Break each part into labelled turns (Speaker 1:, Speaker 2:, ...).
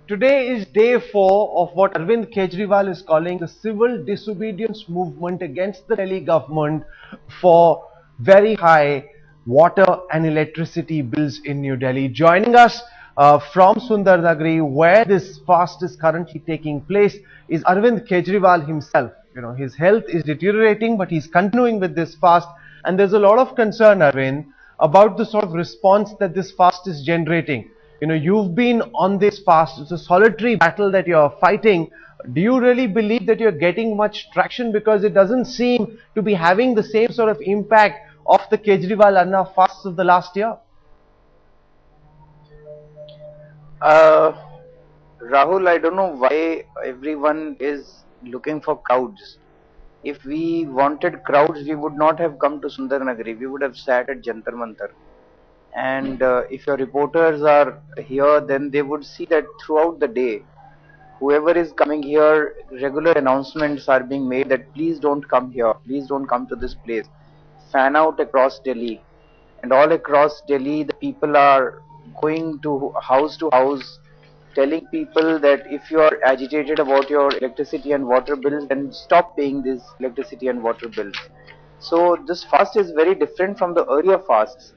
Speaker 1: Today is day 4 of what Arvind Kejriwal is calling the civil disobedience movement against the Delhi government for very high water and electricity bills in New Delhi. Joining us from Sundarnagari, where this fast is currently taking place, is Arvind Kejriwal himself. You know, his health is deteriorating, but he's continuing with this fast. And there's a lot of concern, Arvind, about the sort of response that this fast is generating. You know, you've been on this fast. It's a solitary battle that you're fighting. Do you really believe that you're getting much traction? Because it doesn't seem to be having the same sort of impact of the Kejriwal Anna fasts of the last year.
Speaker 2: Rahul, I don't know why everyone is looking for crowds. If we wanted crowds, we would not have come to Sundarnagari. We would have sat at Jantar Mantar. And if your reporters are here, then they would see that throughout the day, whoever is coming here, regular announcements are being made that please don't come here, please don't come to this place. Fan out across Delhi. And all across Delhi, the people are going to house, telling people that if you are agitated about your electricity and water bills, then stop paying these electricity and water bills. So this fast is very different from the earlier fasts.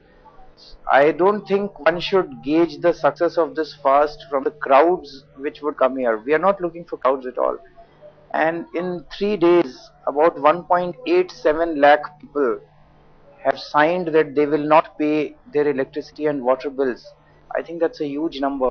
Speaker 2: I don't think one should gauge the success of this fast from the crowds which would come here. We are not looking for crowds at all. And in 3 days, about 1.87 lakh people have signed that they will not pay their electricity and water bills. I think that's a huge number.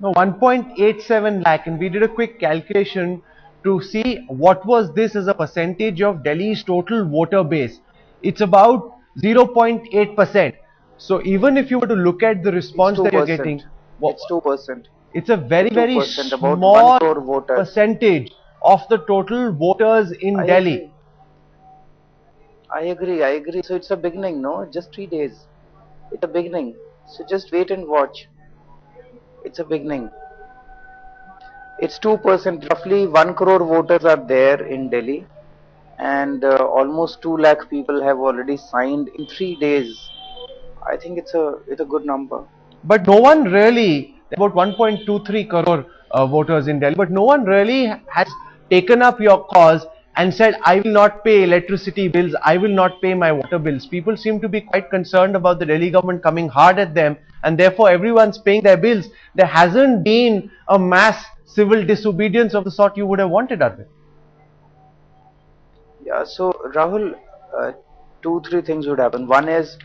Speaker 1: No, 1.87 lakh, and we did a quick calculation to see what was this as a percentage of Delhi's total voter base. It's about 0.8%. So even if you were to look at the response that you're getting,
Speaker 2: it's 2%.
Speaker 1: It's a very, very
Speaker 2: about
Speaker 1: small
Speaker 2: 1 crore voters.
Speaker 1: Percentage of the total voters in Delhi.
Speaker 2: I agree. So it's a beginning, no? Just 3 days. It's a beginning. So just wait and watch. It's a beginning. It's 2%. Roughly 1 crore voters are there in Delhi. And almost 2 lakh people have already signed in 3 days. I think it's a good number.
Speaker 1: But no one really, about 1.23 crore voters in Delhi, but no one really has taken up your cause and said, I will not pay electricity bills, I will not pay my water bills. People seem to be quite concerned about the Delhi government coming hard at them, and therefore everyone's paying their bills. There hasn't been a mass civil disobedience of the sort you would have wanted, Arvind.
Speaker 2: Yeah, so Rahul, 2-3 things would happen. One is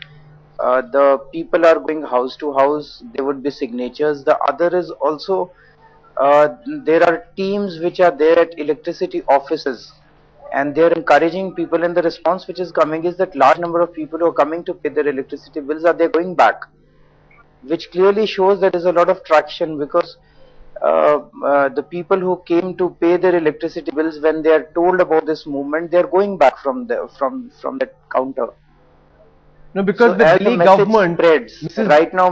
Speaker 2: the people are going house to house, there would be signatures. The other is also there are teams which are there at electricity offices and they are encouraging people, and the response which is coming is that large number of people who are coming to pay their electricity bills are going back, which clearly shows that there is a lot of traction, because the people who came to pay their electricity bills, when they are told about this movement, they are going back from that counter.
Speaker 1: No, because
Speaker 2: so
Speaker 1: the Delhi government
Speaker 2: spreads, right now,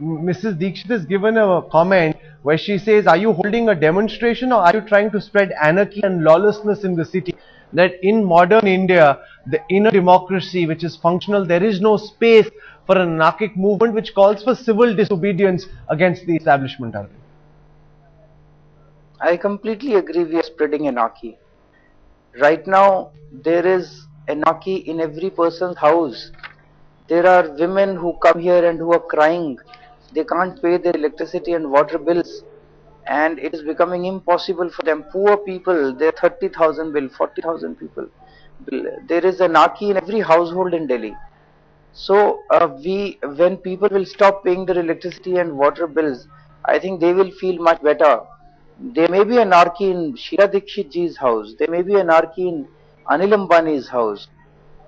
Speaker 1: Mrs. Dikshit has given a comment where she says, are you holding a demonstration or are you trying to spread anarchy and lawlessness in the city? That in modern India, in a democracy which is functional, there is no space for an anarchic movement which calls for civil disobedience against the establishment.
Speaker 2: I completely agree, we are spreading anarchy. Right now, there is anarchy in every person's house. There are women who come here and who are crying. They can't pay their electricity and water bills, and it is becoming impossible for them. Poor people, their 30,000 bill, 40,000 people. There is anarchy in every household in Delhi. So when people will stop paying their electricity and water bills, I think they will feel much better. There may be anarchy in Sheila Dikshit ji's house. There may be anarchy in Anil Ambani's house.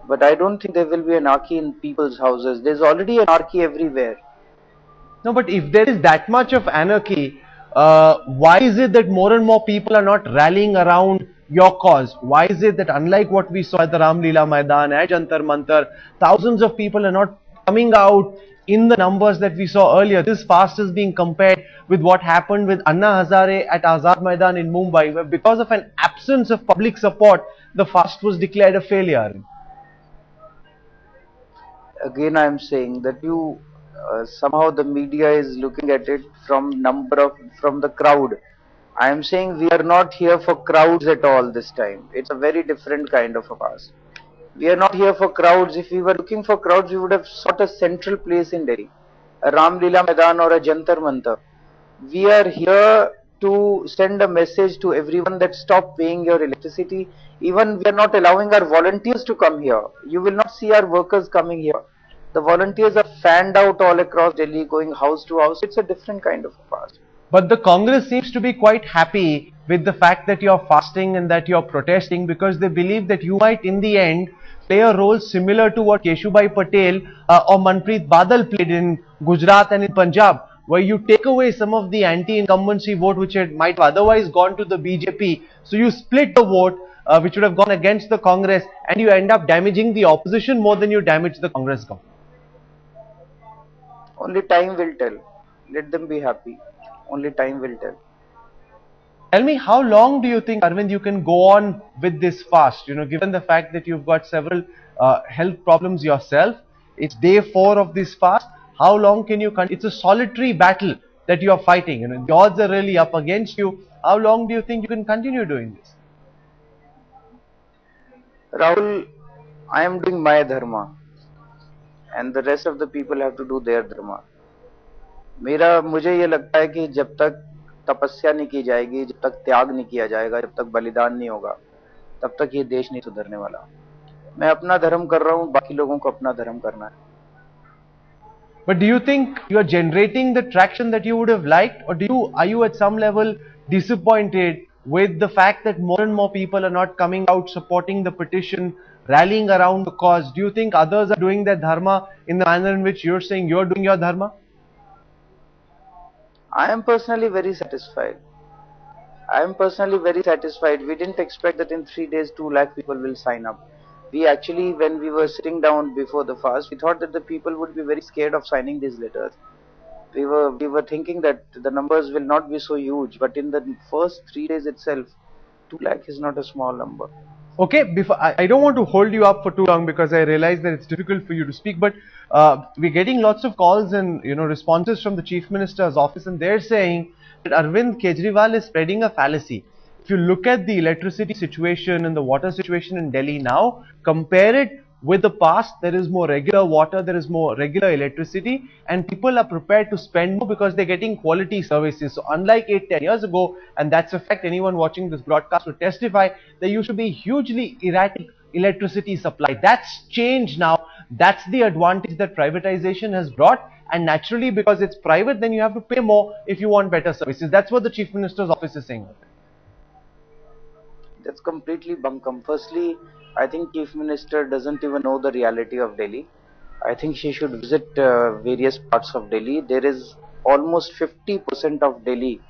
Speaker 2: But I don't think there will be anarchy in people's houses. There's already anarchy everywhere.
Speaker 1: No, but if there is that much of anarchy, why is it that more and more people are not rallying around your cause? Why is it that unlike what we saw at the Ram Leela Maidan, at Jantar Mantar, thousands of people are not coming out in the numbers that we saw earlier? This fast is being compared with what happened with Anna Hazare at Azad Maidan in Mumbai, where because of an absence of public support, the fast was declared a failure.
Speaker 2: Again, I am saying that somehow the media is looking at it from the crowd. I am saying we are not here for crowds at all this time. It's a very different kind of a fast. We are not here for crowds. If we were looking for crowds, we would have sought a central place in Delhi, a Ram Leela Maidan or a Jantar Mantar. We are here to send a message to everyone that stop paying your electricity. Even we are not allowing our volunteers to come here. You will not see our workers coming here. The volunteers are fanned out all across Delhi, going house to house. It's a different kind of a fast.
Speaker 1: But the Congress seems to be quite happy with the fact that you're fasting and that you're protesting, because they believe that you might in the end play a role similar to what Keshubai Patel or Manpreet Badal played in Gujarat and in Punjab, where you take away some of the anti-incumbency vote which might have otherwise gone to the BJP. So you split the vote which would have gone against the Congress, and you end up damaging the opposition more than you damage the Congress government.
Speaker 2: Only time will tell. Let them be happy. Only time will tell.
Speaker 1: Tell me, how long do you think, Arvind, you can go on with this fast? Given the fact that you've got several health problems yourself, it's day 4 of this fast. How long can you continue? It's a solitary battle that you're fighting. The odds are really up against you. How long do you think you can continue doing this?
Speaker 2: Rahul, I am doing my dharma, and the rest of the people have to do their dharma. मुझे ये लगता है कि जब तक तपस्या नहीं की जाएगी, जब तक त्याग नहीं किया जाएगा, जब तक बलिदान नहीं होगा, तब तक ये देश नहीं सुधरने वाला. मैं अपना धर्म कर रहा हूँ, बाकी लोगों को अपना धर्म करना है.
Speaker 1: But do you think you are generating the traction that you would have liked, or are you at some level disappointed with the fact that more and more people are not coming out supporting the petition, rallying around the cause? Do you think others are doing their dharma in the manner in which you're saying you're doing your dharma?
Speaker 2: I am personally very satisfied. We didn't expect that in 3 days 2 lakh people will sign up. We actually, when we were sitting down before the fast, we thought that the people would be very scared of signing these letters. We were thinking that the numbers will not be so huge, but in the first 3 days itself, 2 lakh is not a small number.
Speaker 1: Okay, I don't want to hold you up for too long, because I realize that it's difficult for you to speak, but we're getting lots of calls and responses from the Chief Minister's office, and they're saying that Arvind Kejriwal is spreading a fallacy. If you look at the electricity situation and the water situation in Delhi now, compare it with the past, there is more regular water, there is more regular electricity, and people are prepared to spend more because they're getting quality services. So unlike 8-10 years ago, and that's a fact, anyone watching this broadcast would testify, there used to be hugely erratic electricity supply. That's changed now. That's the advantage that privatization has brought, and naturally, because it's private, then you have to pay more if you want better services. That's what the Chief Minister's office is saying.
Speaker 2: That's completely bunkum. Firstly, I think Chief Minister doesn't even know the reality of Delhi. I think she should visit various parts of Delhi. There is almost 50% of Delhi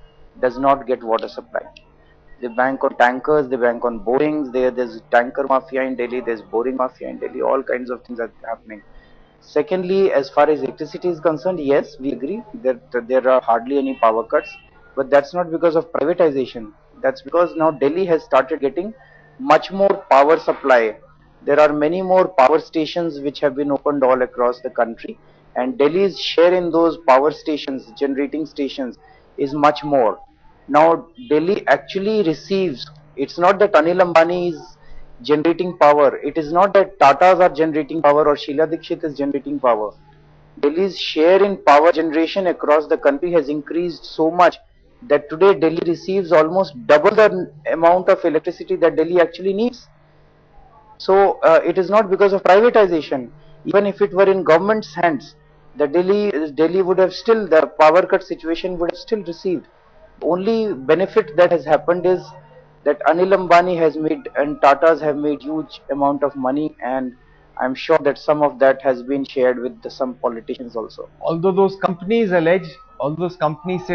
Speaker 2: does not get water supply. They bank on tankers, they bank on borings. There's tanker mafia in Delhi, there's boring mafia in Delhi. All kinds of things are happening. Secondly, as far as electricity is concerned, yes, we agree that there are hardly any power cuts. But that's not because of privatization. That's because now Delhi has started getting much more power supply. There are many more power stations which have been opened all across the country, and Delhi's share in those power stations, generating stations, is much more. Now Delhi actually receives, it's not that Anil Ambani is generating power, it is not that Tatas are generating power or Sheila Dikshit is generating power. Delhi's share in power generation across the country has increased so much that today Delhi receives almost double the amount of electricity that Delhi actually needs. So it is not because of privatization. Even if it were in government's hands, Delhi would have still, the power cut situation would have still received. Only benefit that has happened is that Anil Ambani has made and Tatas have made huge amount of money, and I'm sure that some of that has been shared with some politicians also.
Speaker 1: Although those companies say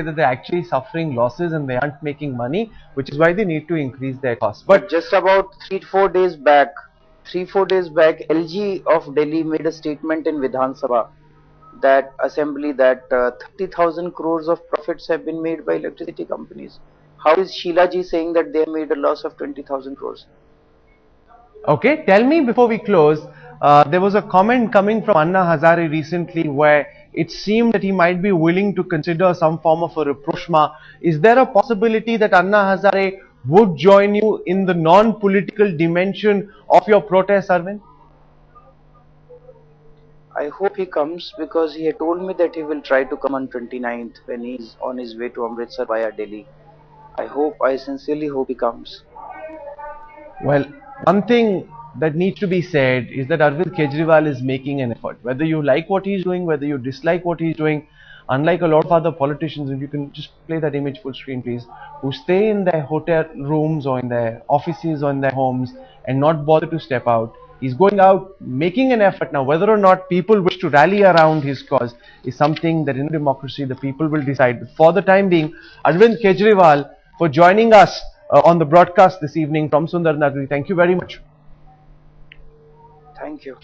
Speaker 1: that they're actually suffering losses and they aren't making money, which is why they need to increase their costs.
Speaker 2: But just about 3-4 days back, LG of Delhi made a statement in Vidhan Sabha that 30,000 crores of profits have been made by electricity companies. How is Sheila ji saying that they made a loss of 20,000 crores?
Speaker 1: Okay, tell me before we close, there was a comment coming from Anna Hazare recently where it seemed that he might be willing to consider some form of a rapprochement. Is there a possibility that Anna Hazare would join you in the non-political dimension of your protest, Arvind?
Speaker 2: I hope he comes because he had told me that he will try to come on 29th when he is on his way to Amritsar via Delhi. I sincerely hope he comes.
Speaker 1: Well, one thing that needs to be said is that Arvind Kejriwal is making an effort. Whether you like what he's doing, whether you dislike what he's doing, unlike a lot of other politicians, if you can just play that image full screen, please, who stay in their hotel rooms or in their offices or in their homes and not bother to step out. He's going out, making an effort. Now, whether or not people wish to rally around his cause is something that in a democracy the people will decide. But for the time being, Arvind Kejriwal, for joining us on the broadcast this evening from Sundar Nagari. Thank you very much.
Speaker 2: Thank you.